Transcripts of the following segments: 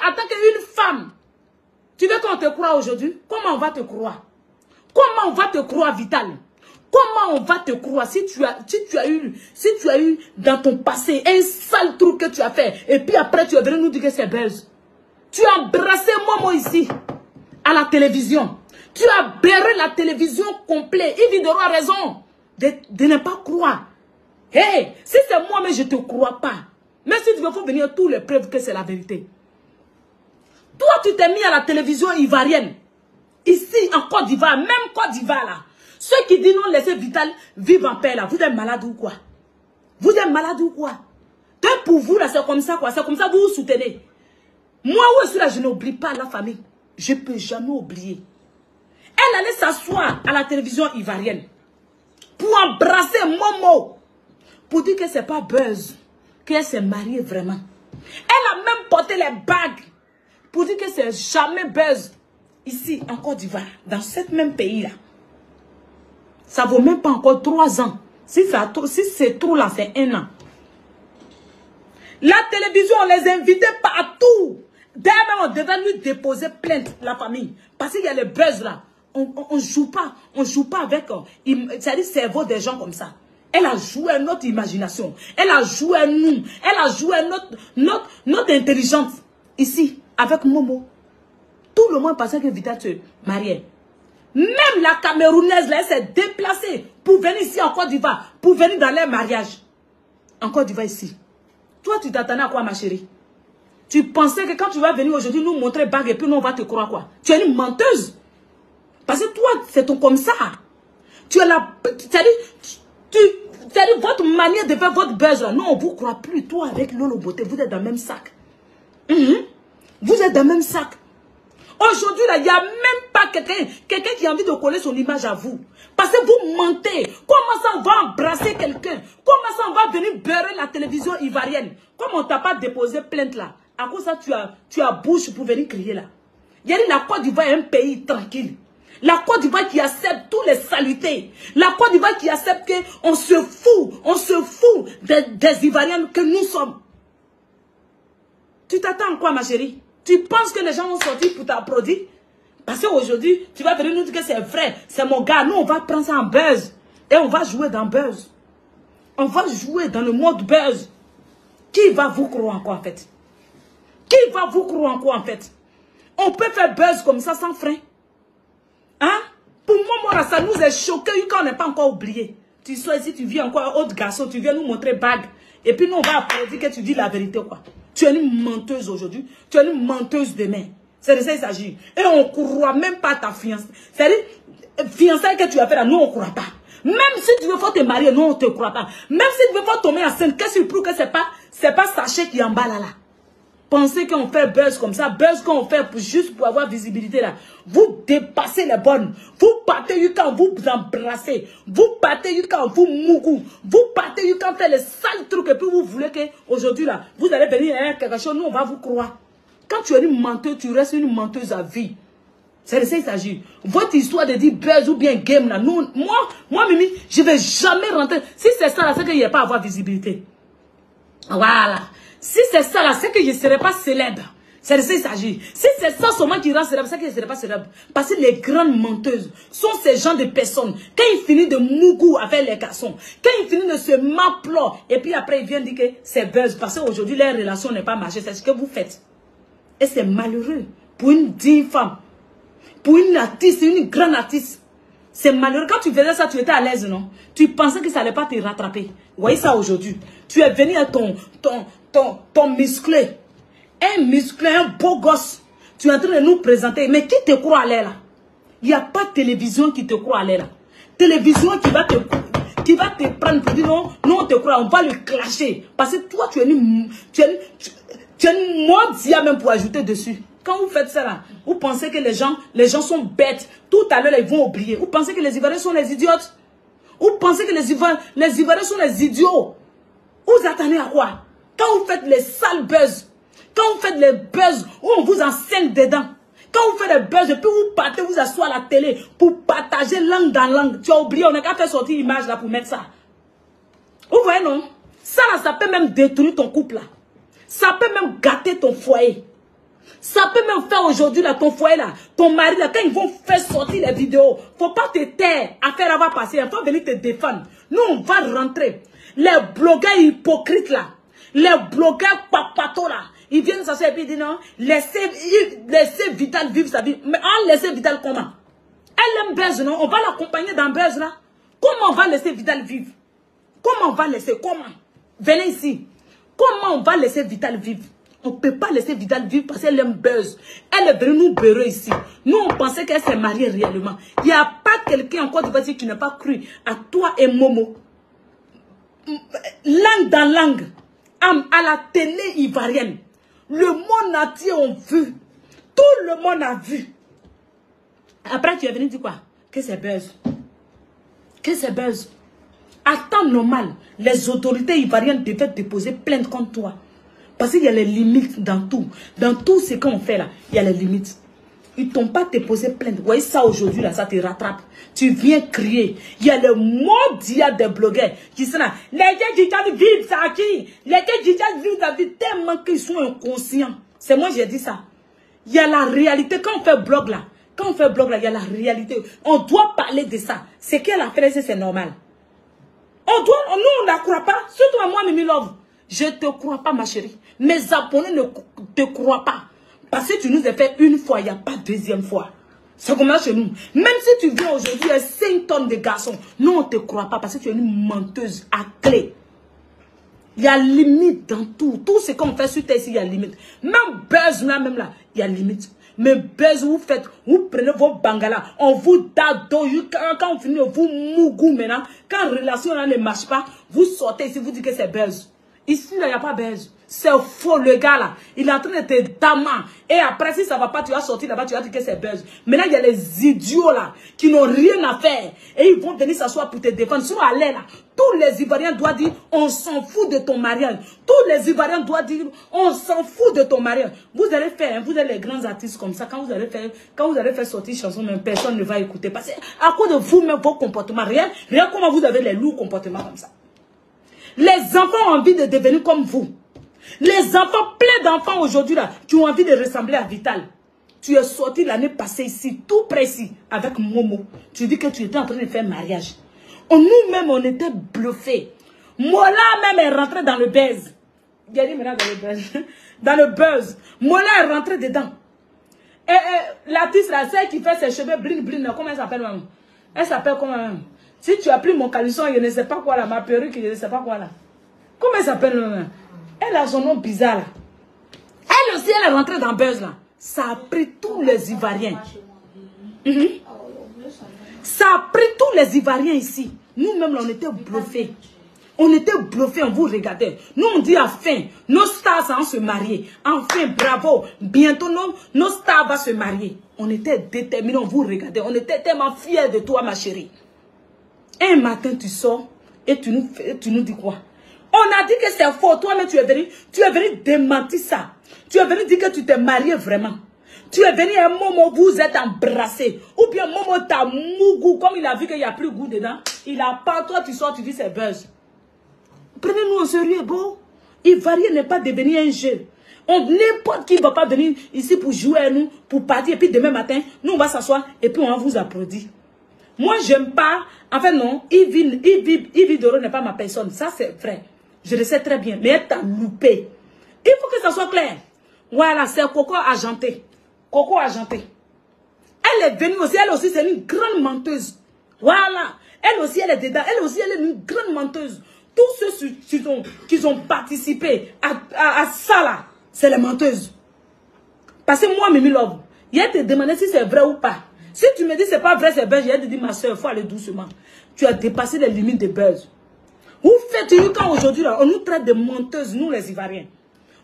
en tant qu'une femme, tu veux qu'on te croie aujourd'hui? Comment on va te croire? Comment on va te croire, Vital? Comment on va te croire si tu as eu dans ton passé un sale truc que tu as fait et puis après tu es venu nous dire que c'est buzz? Tu as embrassé Momo ici, à la télévision. Tu as berré la télévision complète. Yves Doro a raison de ne pas croire. Hey, si c'est moi, mais je ne te crois pas. Mais si tu veux, il faut venir tous les preuves que c'est la vérité. Toi, tu t'es mis à la télévision ivoirienne. Ici, en Côte d'Ivoire, même Côte d'Ivoire là. Ceux qui disent non, laissez Vital vivre en paix là. Vous êtes malade ou quoi? Vous êtes malade ou quoi? Donc pour vous là, c'est comme ça quoi. C'est comme ça que vous vous soutenez. Moi aussi là, je n'oublie pas la famille. Je ne peux jamais oublier. Elle allait s'asseoir à la télévision ivoirienne pour embrasser Momo. Pour dire que ce n'est pas buzz. Qu'elle s'est mariée vraiment. Elle a même porté les bagues. Pour dire que c'est jamais buzz. Ici, en Côte d'Ivoire, dans ce même pays là. Ça vaut même pas encore 3 ans. Si c'est trop là, c'est 1 an. La télévision, on les invitait partout. D'ailleurs, on devait lui déposer plainte, la famille. Parce qu'il y a le buzz là. On ne joue pas avec c'est-à-dire cerveau des gens comme ça. Elle a joué notre imagination. Elle a joué nous. Elle a joué notre intelligence. Ici, avec Momo. Tout le monde pensait que Vital se mariait. Même la Camerounaise, là, elle s'est déplacée pour venir ici en Côte d'Ivoire. Pour venir dans leur mariage. En Côte d'Ivoire ici. Toi, tu t'attendais à quoi, ma chérie? Tu pensais que quand tu vas venir aujourd'hui nous montrer bague et puis nous on va te croire quoi? Tu es une menteuse. Parce que toi, c'est ton comme ça. Tu as la... C'est-à-dire, votre manière de faire votre buzz là. Non, on ne vous croit plus. Toi, avec Lolo Beauté, vous êtes dans le même sac. Vous êtes dans le même sac. Aujourd'hui, là, il n'y a même pas quelqu'un qui a envie de coller son image à vous. Parce que vous mentez. Comment ça on va embrasser quelqu'un? Comment ça on va venir beurrer la télévision ivoirienne? Comme on ne t'a pas déposé plainte là. À cause de ça, tu as bouche pour venir crier là. Il y a dit la Côte d'Ivoire est un pays tranquille. La Côte d'Ivoire qui accepte tous les salutés. La Côte d'Ivoire qui accepte qu'on se fout des Ivoiriens que nous sommes. Tu t'attends quoi, ma chérie? Tu penses que les gens vont sortir pour t'applaudir? Parce qu'aujourd'hui, tu vas venir nous dire que c'est vrai, c'est mon gars. Nous, on va prendre ça en buzz. Et on va jouer dans buzz. On va jouer dans le mode buzz. Qui va vous croire en quoi, en fait? Qui va vous croire en quoi, en fait? On peut faire buzz comme ça sans frein. Hein? Pour moi, ça nous est choqué quand on n'est pas encore oublié. Tu sois ici, tu viens encore, autre garçon, tu viens nous montrer bague. Et puis nous, on va applaudir que tu dis la vérité, quoi. Tu es une menteuse aujourd'hui. Tu es une menteuse demain. C'est de ça qu'il s'agit. Et on ne croit même pas ta fiancée. C'est-à-dire, fiançailles que tu as fait là, nous, on ne croit pas. Même si tu veux faire te marier, nous, on ne te croit pas. Même si tu veux faire tomber enceinte, qu'est-ce qui prouve que ce n'est pas Sachet qui est en bas là. Pensez qu'on fait buzz comme ça, buzz qu'on fait juste pour avoir visibilité là. Vous dépassez les bonnes. Vous partez quand vous embrassez. Vous partez quand vous mougou. Vous partez quand vous faites les sales trucs et puis vous voulez que aujourd'hui là, vous allez venir à quelque chose, nous on va vous croire. Quand tu es une menteuse, tu restes une menteuse à vie. C'est de ça qu'il s'agit. Votre histoire de dire buzz ou bien game là, nous, moi Mimi, je ne vais jamais rentrer. Si c'est ça là, c'est qu'il n'y a pas à avoir visibilité. Voilà. Si c'est ça là, c'est que je ne serai pas célèbre. C'est de ça qu'il s'agit. Si c'est ça seulement qui rend célèbre, c'est que je ne serai pas célèbre. Parce que les grandes menteuses sont ces gens de personnes. Quand ils finissent de mougou avec les garçons, quand ils finissent de se m'applaudir, et puis après ils viennent dire que c'est buzz. Parce qu'aujourd'hui, leur relation n'est pas marchée. C'est ce que vous faites. Et c'est malheureux pour une digne femme. Pour une artiste, une grande artiste. C'est malheureux. Quand tu faisais ça, tu étais à l'aise, non? Tu pensais que ça n'allait pas te rattraper. Vous voyez ça aujourd'hui. Tu es venu à ton musclé. Un musclé, un beau gosse. Tu es en train de nous présenter. Mais qui te croit à l'air là? Il n'y a pas de télévision qui te croit à l'air là. Télévision qui va te prendre pour dire non, non, on te croit, on va le clasher. Parce que toi, tu es une mordia même pour ajouter dessus. Quand vous faites ça là, vous pensez que les gens sont bêtes. Tout à l'heure, ils vont oublier. Vous pensez que les Ivoiriens sont les idiotes? Vous pensez que les Ivoiriens sont les idiots? Vous attendez à quoi? Quand vous faites les sales buzz, quand vous faites les buzz où on vous enseigne dedans, quand vous faites les buzz et puis vous partez vous asseoir à la télé pour partager langue dans langue, tu as oublié, on n'a qu'à faire sortir l'image là pour mettre ça. Vous voyez non? Ça là, ça peut même détruire ton couple là. Ça peut même gâter ton foyer. Ça peut même faire aujourd'hui, là, ton foyer, là, ton mari, là, quand ils vont faire sortir les vidéos, faut pas te taire à faire avoir passer. Il faut venir te défendre. Nous, on va rentrer. Les blogueurs hypocrites, là, les blogueurs papatos, là, ils viennent s'asseoir et puis ils disent non, laissez Vital vivre sa vie. Mais on laisse Vital comment? Elle aime Buzz, non? On va l'accompagner dans Buzz, là. Comment on va laisser Vital vivre? Comment on va laisser? Comment? Venez ici. Comment on va laisser Vital vivre? On ne peut pas laisser Vital vivre parce qu'elle aime Buzz. Elle est venue nous beurrer ici. Nous, on pensait qu'elle s'est mariée réellement. Il n'y a pas quelqu'un encore qui va dire que tu n'as pas cru à toi et Momo. Langue dans langue. À la télé ivoirienne. Le monde entier a vu. Tout le monde a vu. Après, tu es venu dire quoi? Que c'est Buzz. Que c'est Buzz. À temps normal, les autorités ivoiriennes devaient déposer plainte contre toi. Parce qu'il y a les limites dans tout. Dans tout ce qu'on fait là, il y a les limites. Ils ne t'ont pas déposé plainte. Vous voyez ça aujourd'hui, là, ça te rattrape. Tu viens crier. Il y a le mot d'IA des blogueurs qui sont là. Les gens qui vivent ça qui? Les gens qui vivent sa vie tellement qu'ils sont inconscients. C'est moi qui ai dit ça. Il y a la réalité. Quand on fait blog là, il y a la réalité. On doit parler de ça. Ce qu'elle a fait, c'est normal. Nous, on ne la croit pas. Surtout à moi, Mimi Love. Je ne te crois pas, ma chérie. Mes abonnés ne te croient pas. Parce que tu nous as fait une fois, il n'y a pas deuxième fois. C'est comme ça chez nous. Même si tu viens aujourd'hui, il y a 5 tonnes de garçons. Nous, on ne te croit pas parce que tu es une menteuse à clé. Il y a limite dans tout. Tout ce qu'on fait sur terre ici, il y a limite. Même Buzz, là, il y a limite. Mais Buzz, vous prenez vos bangalas, on vous dado, quand on finit, vous mougou maintenant. Quand la relation là ne marche pas, vous sortez ici, vous dites que c'est Buzz. Ici, il n'y a pas Buzz. C'est faux, le gars là. Il est en train de te damer. Et après, si ça ne va pas, tu vas sortir là-bas, tu vas dire que c'est Buzz. Maintenant, il y a les idiots là, qui n'ont rien à faire. Et ils vont venir s'asseoir pour te défendre. Sur l'aile là, tous les Ivoiriens doivent dire, on s'en fout de ton mariage. Tous les Ivoiriens doivent dire, on s'en fout de ton mariage. Vous allez faire, hein, vous êtes les grands artistes comme ça. Quand vous allez faire sortir chanson, même personne ne va écouter. Parce qu'à cause de vous-même, vos comportements, rien comment vous avez les lourds comportements comme ça. Les enfants ont envie de devenir comme vous. Les enfants, plein d'enfants aujourd'hui là, qui ont envie de ressembler à Vital. Tu es sorti l'année passée ici, tout précis, avec Momo. Tu dis que tu étais en train de faire mariage. Nous-mêmes, on était bluffés. Mola même est rentré dans le buzz. Il a dit maintenant dans le buzz. Dans le buzz. Mola est rentré dedans. Et l'artiste là, celle qui fait ses cheveux bling bling, comment elle s'appelle même? Elle s'appelle comment même? Si tu as pris mon caleçon, je ne sais pas quoi là, ma perruque, je ne sais pas quoi là. Comment elle s'appelle même? Elle a son nom bizarre là. Elle aussi, elle est rentrée dans Buzz là. Ça a pris tous les Ivoiriens. Ça a pris tous les Ivoiriens ici. Nous-mêmes, on était bluffés. On était bluffés, on vous regardait. Nous, on dit enfin, nos stars vont se marier. Enfin, bravo. Bientôt, nos stars vont se marier. On était déterminés, on vous regardait. On était tellement fiers de toi, ma chérie. Un matin, tu sors et tu nous dis quoi? On a dit que c'est faux. Toi-même, tu es venu démentir ça. Tu es venu dire que tu t'es marié vraiment. Tu es venu à un moment où vous êtes embrassés. Ou bien un moment où tu as mougou, comme il a vu qu'il n'y a plus goût dedans. Il a pas, toi tu sors, tu dis c'est Buzz. Prenez-nous au sérieux, bon. Ivoirien n'est pas devenu un jeu. N'importe qui ne va pas venir ici pour jouer à nous, pour partir. Et puis demain matin, nous on va s'asseoir et puis on va vous applaudir. Moi, j'aime pas. En fait, non. Yves Doro n'est pas ma personne. Ça, c'est vrai. Je le sais très bien. Mais elle t'a loupé. Il faut que ça soit clair. Voilà, c'est Coco Argenté. Coco Argenté. Elle est venue aussi. Elle aussi, c'est une grande menteuse. Voilà. Elle aussi, elle est dedans. Elle aussi, elle est une grande menteuse. Tous ceux qui ont participé à ça, là, c'est les menteuses. Parce que moi, Mimi Love, il a te demandé si c'est vrai ou pas. Si tu me dis c'est pas vrai, c'est Buzz, j'ai dit ma soeur, il faut aller doucement. Tu as dépassé les limites de Buzz. Vous faites quand aujourd'hui, on nous traite de menteuses, nous les Ivoiriens.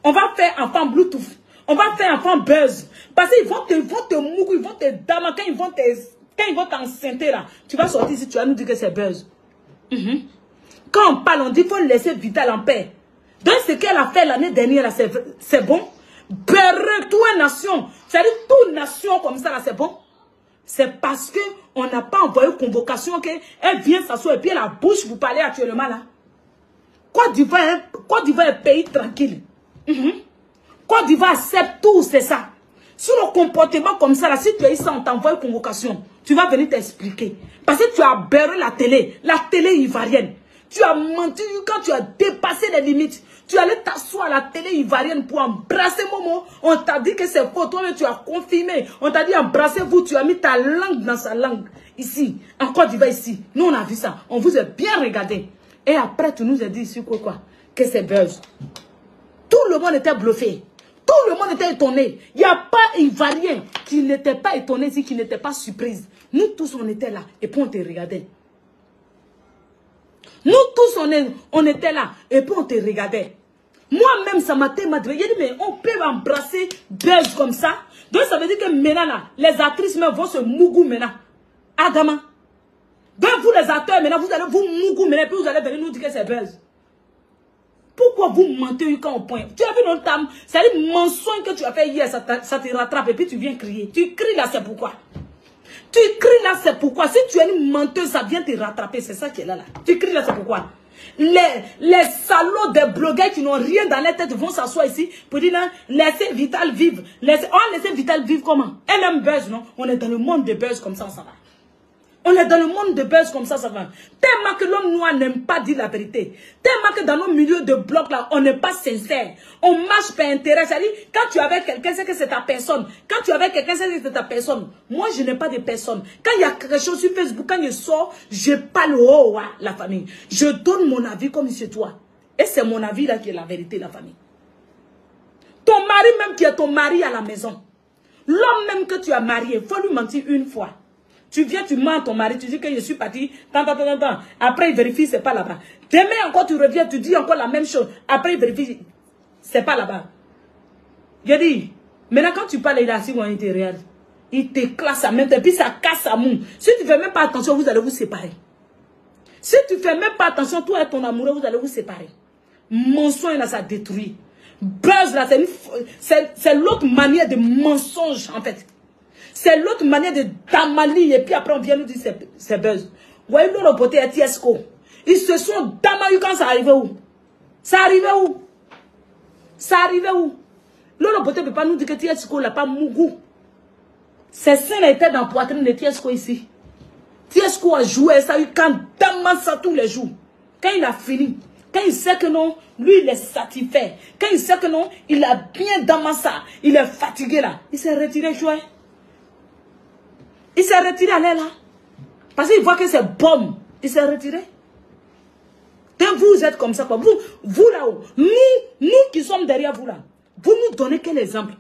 On va faire enfant Bluetooth. On va faire enfant Buzz. Parce qu'ils vont te mougou, ils vont te damer, quand ils vont t'enceinter là, tu vas sortir ici, tu vas nous dire que c'est Buzz. Quand on parle, on dit qu'il faut laisser Vital en paix. Donc ce qu'elle a fait l'année dernière, c'est bon. Beurre, toute nation. C'est-à-dire toute nation comme ça, là, c'est bon. C'est parce qu'on n'a pas envoyé convocation qu'elle vient s'asseoir et puis elle a bouche pour parler actuellement là. Côte d'Ivoire est un pays tranquille. Côte d'Ivoire accepte tout, c'est ça. Sur le comportement comme ça, là, si tu as eu ça, on t'envoie une convocation. Tu vas venir t'expliquer. Parce que tu as beurré la télé ivoirienne. Tu as menti quand tu as dépassé les limites. Tu allais t'asseoir à la télé ivoirienne pour embrasser Momo. On t'a dit que c'est faux. Toi-même, tu as confirmé. On t'a dit embrassez-vous. Tu as mis ta langue dans sa langue. Ici, en Côte d'Ivoire, ici. Nous, on a vu ça. On vous a bien regardé. Et après, tu nous as dit ici quoi? Que c'est buzz. Tout le monde était bluffé. Tout le monde était étonné. Il n'y a pas Ivoirien qui n'était pas étonné ici, qui n'était pas surprise. Nous tous, on était là. Et puis on te regardait. Nous tous, on était là. Et puis on te regardait. Moi-même, ça m'a tellement dit, mais on peut embrasser buzz comme ça. Donc ça veut dire que maintenant, là, les actrices même vont se mougou maintenant. Adama. Donc vous, les acteurs, maintenant, vous allez vous mougou maintenant. Et puis vous allez venir nous dire que c'est buzz. Pourquoi vous mentez quand on pointe? Tu as vu notre âme? C'est le mensonge que tu as fait hier, ça te rattrape et puis tu viens crier. Tu cries là, c'est pourquoi? Tu cries là, c'est pourquoi? Si tu es une menteuse, ça vient te rattraper. C'est ça qui est là. Tu cries là, c'est pourquoi? Les salauds des blogueurs qui n'ont rien dans la tête vont s'asseoir ici pour dire là, laissez Vital vivre. Laissez Vital vivre comment? Elle aime buzz, non? On est dans le monde de buzz comme ça va. On est dans le monde de buzz comme ça va. Tellement que l'homme noir n'aime pas dire la vérité. Tellement que dans nos milieux de blocs là, on n'est pas sincère. On marche par intérêt. C'est-à-dire, quand tu es avec quelqu'un, c'est que c'est ta personne. Quand tu es avec quelqu'un, c'est que c'est ta personne. Moi, je n'ai pas de personne. Quand il y a quelque chose sur Facebook, quand je sors, je parle au la famille. Je donne mon avis comme c'est toi. Et c'est mon avis là qui est la vérité, la famille. Ton mari même qui est ton mari à la maison. L'homme même que tu as marié, il faut lui mentir une fois. Tu viens, tu mens à ton mari, tu dis que je suis parti, tant. Après, il vérifie, c'est pas là-bas. Demain encore, tu reviens, tu dis encore la même chose. Après, il vérifie, c'est pas là-bas. Je dis, maintenant, quand tu parles, il est assis, il te regarde. Il te classe à même temps, et puis ça casse sa moue. Si tu ne fais même pas attention, vous allez vous séparer. Si tu ne fais même pas attention, toi et ton amoureux, vous allez vous séparer. Mensonge, là, ça détruit. Buzz, là, c'est l'autre manière de mensonge, en fait. C'est l'autre manière de damali. Et puis après, on vient nous dire c'est buzz. Vous voyez, nous, le beauté est Tiesco. Ils se sont damalus quand ça arrivait où? Ça arrivait où? Ça arrivait où? Le beauté ne peut pas nous dire que Tiesco n'a pas mougou. Ses seins étaient dans la poitrine de Tiesco ici. Tiesco a joué ça quand Daman ça tous les jours. Quand il a fini, quand il sait que non, lui il est satisfait. Quand il sait que non, il a bien Daman ça, il est fatigué là. Il s'est retiré jouer. Il s'est retiré à l'air là. Parce qu'il voit que c'est bombe. Il s'est retiré. Donc vous êtes comme ça. Vous là-haut. Nous qui sommes derrière vous là. Vous nous donnez quel exemple?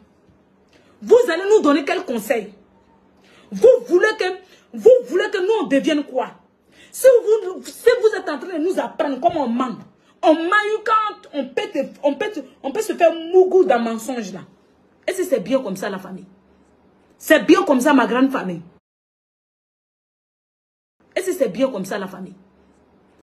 Vous allez nous donner quel conseil? Vous voulez que nous on devienne quoi? Si vous êtes en train de nous apprendre comment on ment. On ment quand on peut se faire mougou dans mensonge là. Et si c'est bien comme ça la famille? C'est bien comme ça ma grande famille? Et si c'est bien comme ça la famille?